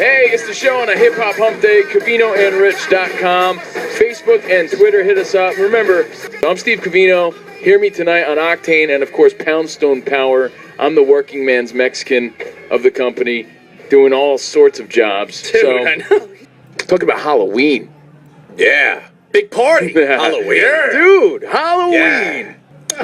Hey, it's the show on a Hip Hop Hump Day, CavinoandRich.com. Facebook and Twitter, hit us up. Remember, I'm Steve Cavino. Hear me tonight on Octane and, of course, Poundstone Power. I'm the working man's Mexican of the company, doing all sorts of jobs. Dude, so, I know. talk about Halloween. Yeah. Big party. Halloween. Yeah. Dude, Halloween. Yeah.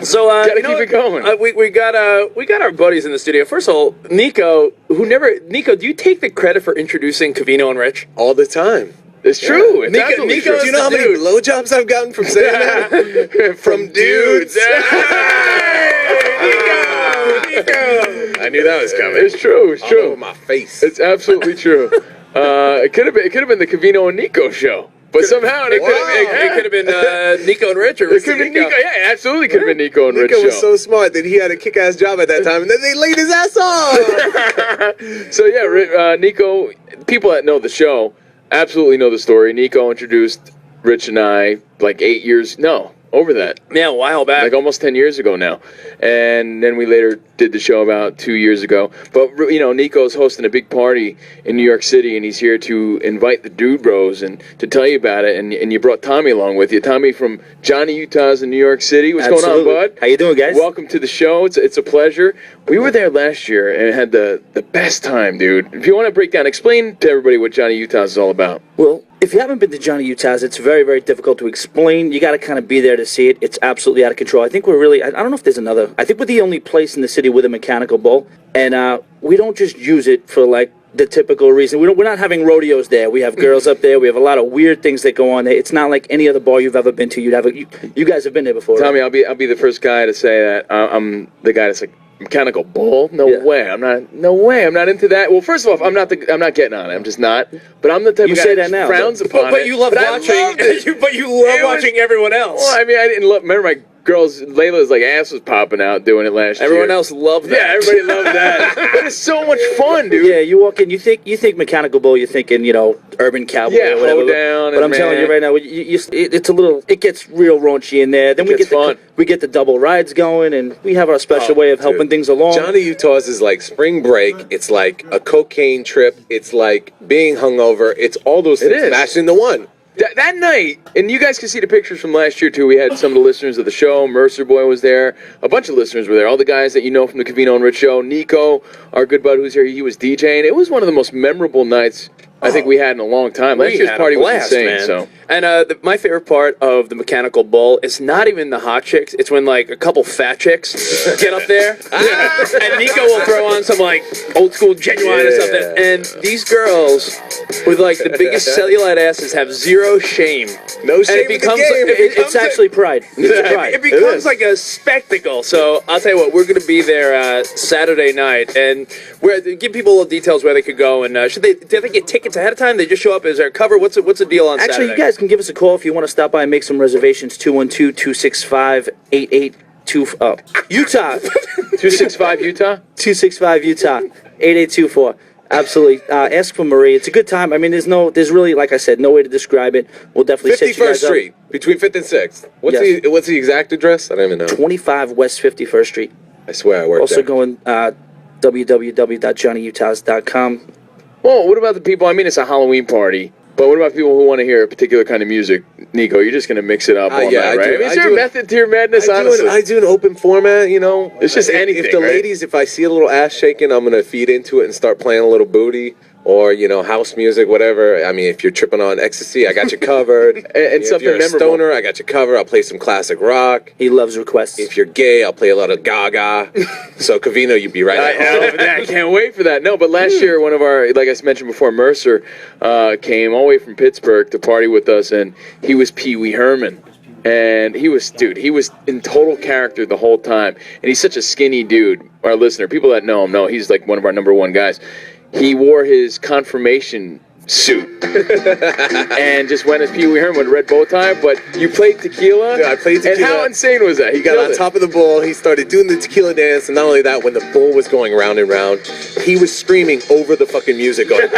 So gotta keep it going. We got our buddies in the studio. First of all, Nico, Nico, do you take the credit for introducing Cavino and Rich? All the time. It's true. Yeah. It's absolutely true. Do you know how many blowjobs I've gotten from saying that? From dudes. Nico. I knew that was coming. It's true. It's true. All over my face. It's absolutely true. It could have been the Cavino and Nico show. But somehow it could have been Nico and Rich, or it could have been Nico. Yeah, absolutely could have been Nico and Rich. Nico was so smart that he had a kick-ass job at that time, and then they laid his ass off. So yeah, Nico. People that know the show absolutely know the story. Nico introduced Rich and I like over that. Yeah, a while back. Like almost 10 years ago now. And then we later did the show about 2 years ago. But, you know, Nico's hosting a big party in New York City, and he's here to invite the Dude Bros and to tell you about it. And you brought Tommy along with you. Tommy from Johnny Utah's in New York City. What's going on, bud? How you doing, guys? Welcome to the show. It's a pleasure. We were there last year and had the best time, dude. If you want to break down, explain to everybody what Johnny Utah's is all about. Well, if you haven't been to Johnny Utah's, it's very, very difficult to explain. You got to kind of be there to see it. It's absolutely out of control. I think we're really, I don't know if there's another, I think we're the only place in the city with a mechanical bull. And we don't just use it for like the typical reason. We're not having rodeos there. We have girls up there. We have a lot of weird things that go on there. It's not like any other bar you've ever been to. You guys have been there before. Tommy, right? I'll be the first guy to say that I'm the guy that's like, mechanical bull? No way. I'm not into that. Well, first of all, I'm not getting on it. I'm just not. But I'm the type of guy that frowns upon it. But you love watching. But you love watching everyone else. Well, I mean, I didn't remember my girls. Layla's like ass was popping out doing it last year. Everyone else loved that. Yeah, everybody loved that. But it's so much fun, dude. Yeah, you walk in, you think mechanical bull, you're thinking, urban cowboy or whatever. Down. But I'm telling you right now, it's a little. It gets real raunchy in there. Then we get the double rides going, and we have our special way of helping things along. Johnny Utah's is like spring break. It's like a cocaine trip. It's like being hungover. It's all those things smashed into one. That night, and you guys can see the pictures from last year, too. We had some of the listeners of the show. Mercer Boy was there. A bunch of listeners were there. All the guys that you know from the Cavino and Rich show. Nico, our good bud who's here, he was DJing. It was one of the most memorable nights I think we had in a long time. Last year's party was insane. Man. So. And my favorite part of the mechanical bull is not even the hot chicks. It's when like a couple fat chicks get up there, and Nico will throw on some like old school Genuine or something. And these girls with like the biggest cellulite asses have zero shame. No shame. And it's actually pride. It's pride. It becomes like a spectacle. So I'll tell you what, we're going to be there Saturday night, and give people little details where they could go. And do they get tickets ahead of time? They just show up. Is there a cover? What's the deal on Saturday? Actually, you guys can give us a call if you want to stop by and make some reservations. 212-265-8824. Utah. 265 Utah? 265 Utah. 8824. Absolutely. Ask for Marie. It's a good time. I mean, there's really, like I said, no way to describe it. We'll definitely set you guys up. 51st Street, between 5th and 6th. What's the exact address? I don't even know. 25 West 51st Street. I swear I work also there. going www.johnnyutahs.com. Well, what about the people? I mean, it's a Halloween party. But what about people who want to hear a particular kind of music? Nico, you're just going to mix it up all night, right? Is there a method to your madness, honestly? I do an open format, It's just anything, If the ladies, if I see a little ass shaking, I'm going to feed into it and start playing a little booty. Or, house music, whatever. I mean, if you're tripping on ecstasy, I got you covered. and something if you're memorable. a stoner, I got you covered. I'll play some classic rock. He loves requests. If you're gay, I'll play a lot of Gaga. So, Cavino, you'd be right at home. I can't wait for that. No, but last year, one of our, like I mentioned before, Mercer came all the way from Pittsburgh to party with us, and he was Pee Wee Herman. And he was in total character the whole time. And he's such a skinny dude. Our listener, people that know him know he's like one of our number one guys. He wore his confirmation suit and just went as Pee Wee Herman with a red bow tie. But you played tequila. Yeah, I played tequila. And how insane was that? He got on top of the bull. He started doing the tequila dance. And not only that, when the bull was going round and round, he was screaming over the fucking music. Going,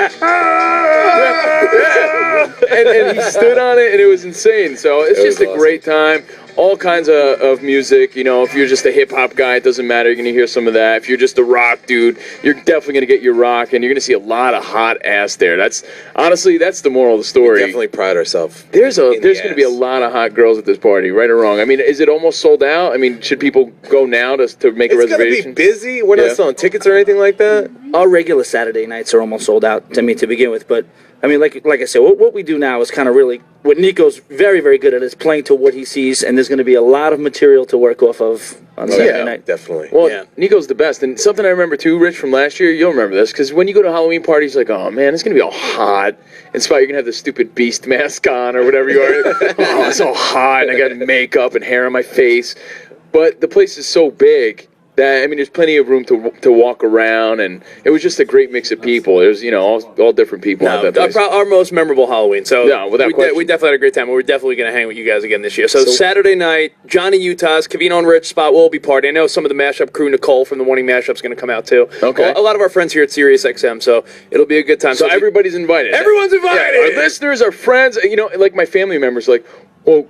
and he stood on it, and it was insane. So it's just a great time. all kinds of music. You know, if you're just a hip hop guy, it doesn't matter. You're gonna hear some of that. If you're just a rock dude, you're definitely gonna get your rock, and you're gonna see a lot of hot ass there. That's honestly, that's the moral of the story. We definitely pride ourselves. There's gonna be a lot of hot girls at this party, right or wrong. I mean, is it almost sold out? I mean, should people go now to make a It's gonna reservation? be busy. We're not selling tickets or anything like that. Our regular Saturday nights are almost sold out. I mean, to begin with, but I mean, like I said, what we do now is kind of really what Nico's very, very good at is playing to what he sees, and there's going to be a lot of material to work off of on Saturday night. Definitely. Well, Nico's the best. And something I remember too, Rich, from last year, you'll remember this, because when you go to Halloween parties, like, oh man, it's going to be all hot. And Spot, you're going to have the stupid beast mask on or whatever you are. Oh, it's all hot, and I got makeup and hair on my face. But the place is so big that, I mean, there's plenty of room to walk around, and it was just a great mix of people. It was, you know, all different people at that place. Our most memorable Halloween. So yeah, without question. We definitely had a great time. We're definitely going to hang with you guys again this year. So Saturday night, Johnny Utah's, Cavino and Rich Spot will be partying. I know some of the mashup crew, Nicole from the Morning Mashup's going to come out too. Okay. A lot of our friends here at Sirius XM, so it'll be a good time. So everybody's invited. Everyone's invited. Yeah, our listeners, our friends, you know, like my family members, like, well,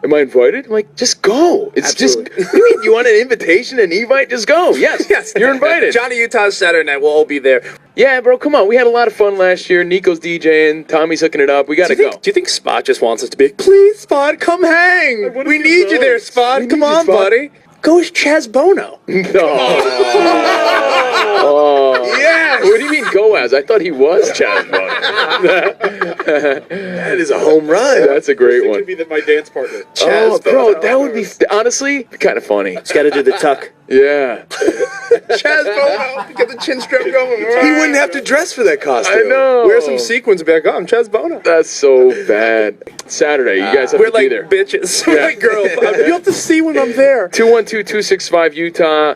am I invited? I'm like, just go. It's Absolutely. just, you want an invitation, an invite? Just go. Yes, you're invited. Johnny Utah's Saturday night. We'll all be there. Yeah, bro, come on. We had a lot of fun last year. Nico's DJing. Tommy's hooking it up. We got to go. Do you think Spot just wants us to be, please, Spot, come hang. We need you there, Spot. Come on, buddy. Go as Chaz Bono. Oh. Yes. What do you mean go as? I thought he was Chaz Bono. That is a home run. That's a great one. Could be my dance partner. Oh, bro, that would be, honestly, kind of funny. He's got to do the tuck. Yeah. Chaz Bono. Get the chin strap going. He wouldn't have to dress for that costume. I know. Wear some sequins and be like, oh, I'm Chaz Bono. That's so bad. Saturday, you guys have We're to like be there. bitches. We're like girls. You have to see when I'm there. 212-265 Utah,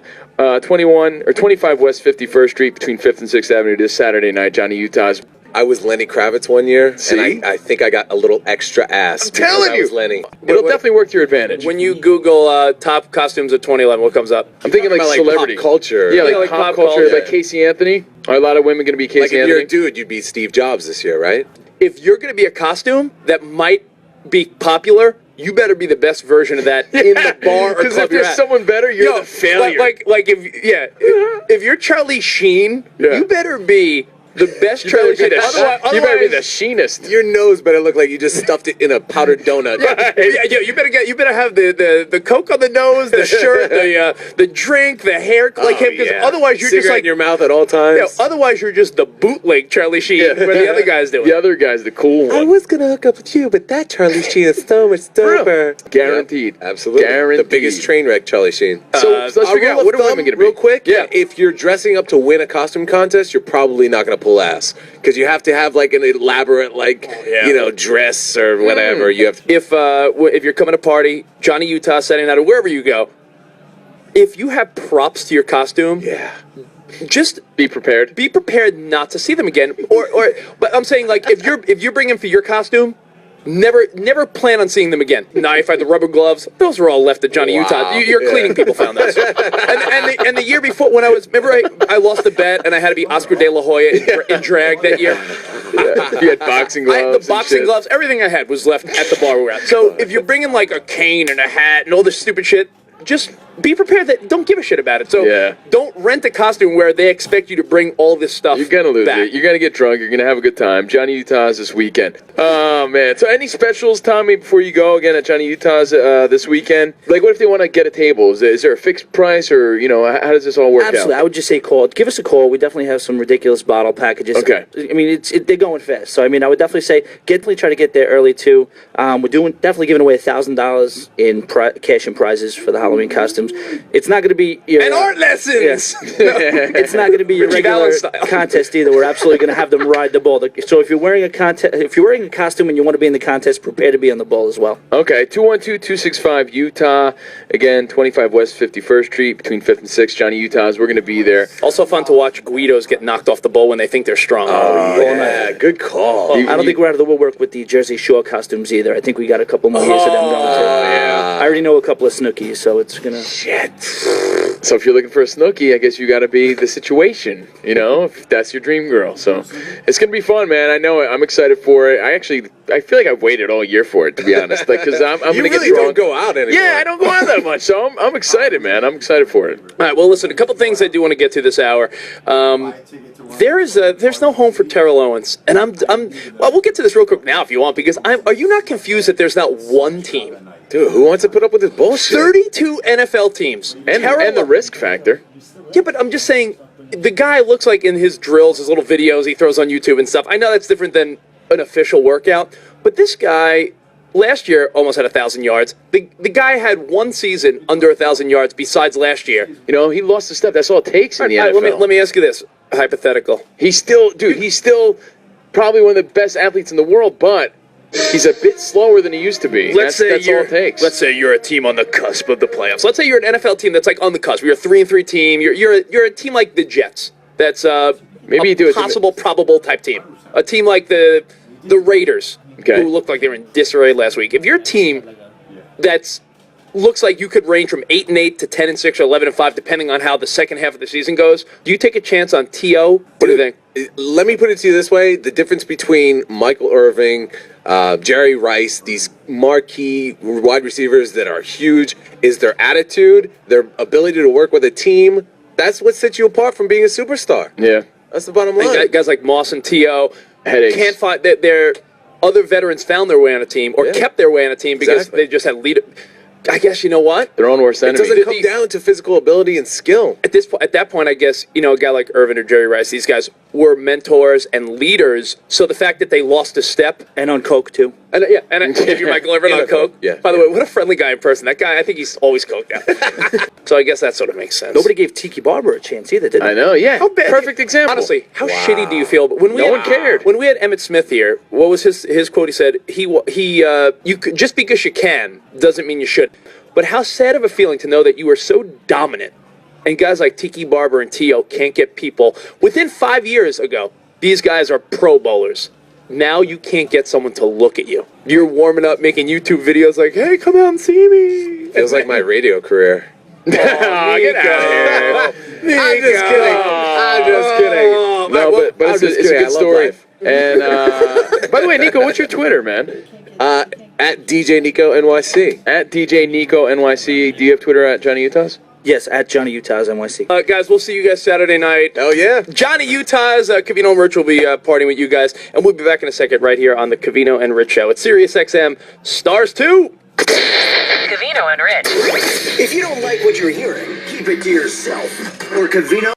21 or 25 West 51st Street between 5th and 6th Avenue this Saturday night. Johnny Utah's. I was Lenny Kravitz one year, See? and I think I got a little extra ass. I'm telling because I you. was Lenny. It'll definitely work to your advantage. When you Google top costumes of 2011, what comes up? I'm thinking like About, celebrity pop culture. Yeah, Yeah, like like pop pop culture, culture. like Casey Anthony. Are a lot of women going to be Casey Like if Anthony? you're a dude, you'd be Steve Jobs this year, right? If you're going to be a costume that might be popular, you better be the best version of that in the bar or Because club if you're there's at. someone better, you're the failure. Like if you're Charlie Sheen, Yeah. you better be the best you Charlie better, Sheen. you better be the sheenest. Your nose better look like you just stuffed it in a powdered donut. Yeah, you better have the coke on the nose, the shirt, the drink, the hair like him. Because otherwise you're Cigarette just like in your mouth at all times. otherwise you're just the bootleg Charlie Sheen, where the other guys do it. The other guy's the cool one. was gonna hook up with you, but that Charlie Sheen is so much doper. Guaranteed. Absolutely. Guaranteed. The biggest train wreck, Charlie Sheen. So let's figure out, what are women going to be? Real quick, Yeah. if you're dressing up to win a costume contest, you're probably not going to pull ass. Because you have to have like an elaborate, dress or whatever. You have to. If you're coming to party, Johnny Utah Saturday night or wherever you go, if you have props to your costume, just Be prepared. be prepared not to see them again. But I'm saying like if you're bringing for your costume, never plan on seeing them again. Knife, the rubber gloves, those were all left at Johnny Utah. Your cleaning people found those. and the year before when I lost the bet and I had to be Oscar De La Hoya in drag that year. You had boxing gloves. The boxing gloves, everything I had was left at the bar we were at. So if you're bringing like a cane and a hat and all this stupid shit, just be prepared that don't give a shit about it. So don't rent a costume where they expect you to bring all this stuff. You're gonna lose back. it. You're gonna get drunk. You're gonna have a good time. Johnny Utah's this weekend. Oh man! So any specials, Tommy, before you go again at Johnny Utah's this weekend? Like, what if they want to get a table? Is there a fixed price, or how does this all work Absolutely. out? I would just say call. Give us a call. We definitely have some ridiculous bottle packages. Okay. I mean, they're going fast. So, I mean, I would definitely say try to get there early, too. We're definitely giving away $1,000 in cash and prizes for the Halloween costumes. It's not going to be your... And art lessons! Yes. It's not going to be your Richie regular Valens style. contest either. We're absolutely going to have them ride the bull. So if you're wearing a costume and you want to be in the contest, prepare to be on the bull as well. Okay, 212-265 Utah. Again, 25 West 51st Street between 5th and 6th. Johnny Utah's. We're going to be there. Also fun to watch Guidos get knocked off the bull when they think they're strong. Good call. I don't think we're out of the woodwork with the Jersey Shore costumes either. I think we got a couple more years of them going too. I already know a couple of Snookies, so it's gonna. Shit. So if you're looking for a Snooki, I guess you got to be the situation, if that's your dream girl. So it's going to be fun, man. I know it. I'm excited for it. I feel like I've waited all year for it, to be honest. Because I'm going to get really drunk. don't go out anymore. Yeah, I don't go out that much. So I'm excited, man. I'm excited for it. All right, well, listen, a couple things I do want to get to this hour. There's no home for Terrell Owens, and well, we'll get to this real quick now if you want, because are you not confused that there's not one team? Dude, who wants to put up with this bullshit? 32 NFL teams. And the risk factor. Yeah, but I'm just saying, the guy looks like in his drills, his little videos he throws on YouTube and stuff. I know that's different than an official workout, but this guy last year almost had 1,000 yards. The guy had one season under 1,000 yards besides last year. He lost a step. That's all it takes in the NFL. Let me ask you this, hypothetical. He's still probably one of the best athletes in the world, but he's a bit slower than he used to be. That's all it takes. Let's say you're a team on the cusp of the playoffs. Let's say you're an NFL team that's like on the cusp. You're a 3-3 team. You're a team like the Jets. That's maybe you do possible, probable type team. A team like the Raiders, who looked like they were in disarray last week. If you're a team that's looks like you could range from 8-8 to 10-6 or 11-5, depending on how the second half of the season goes, do you take a chance on T.O.? What do you think? Let me put it to you this way. The difference between Michael Irving, Jerry Rice, these marquee wide receivers that are huge, is their attitude, their ability to work with a team. That's what sets you apart from being a superstar. Yeah. That's the bottom line. And guys like Moss and T.O. Headaches. can't find that their other veterans found their way on a team or kept their way on a team because they just had lead. I guess you know what? Their own worst It enemy. doesn't come down to physical ability and skill. At that point, I guess a guy like Irvin or Jerry Rice, these guys were mentors and leaders. So the fact that they lost a step, And on coke too. and if you're Michael Irvin on coke, by the way, what a friendly guy in person. That guy, I think he's always coked out. So I guess that sort of makes sense. Nobody gave Tiki Barber a chance either, did they? I know, yeah. How bad- Perfect example. Honestly, how shitty do you feel? But when No one cared. When we had Emmitt Smith here, what was his quote? He said, you could, just because you can doesn't mean you should. But how sad of a feeling to know that you were so dominant, and guys like Tiki Barber and T.O. can't get people. Within 5 years ago, these guys are Pro Bowlers. Now you can't get someone to look at you. You're warming up, making YouTube videos like, hey, come out and see me. Feels like my radio career. Get out of here. I'm just kidding. No, but it's a good I love story. life. And by the way, Nico, what's your Twitter, man? At DJ Nico NYC. At DJ Nico NYC. Do you have Twitter at Johnny Utah's? Yes, at Johnny Utah's NYC. Guys, we'll see you guys Saturday night. Oh, yeah. Johnny Utah's Cavino and Rich will be partying with you guys, and we'll be back in a second right here on the Cavino and Rich Show. It's Sirius XM Stars 2. Cavino and Rich. If you don't like what you're hearing, keep it to yourself. Or Cavino.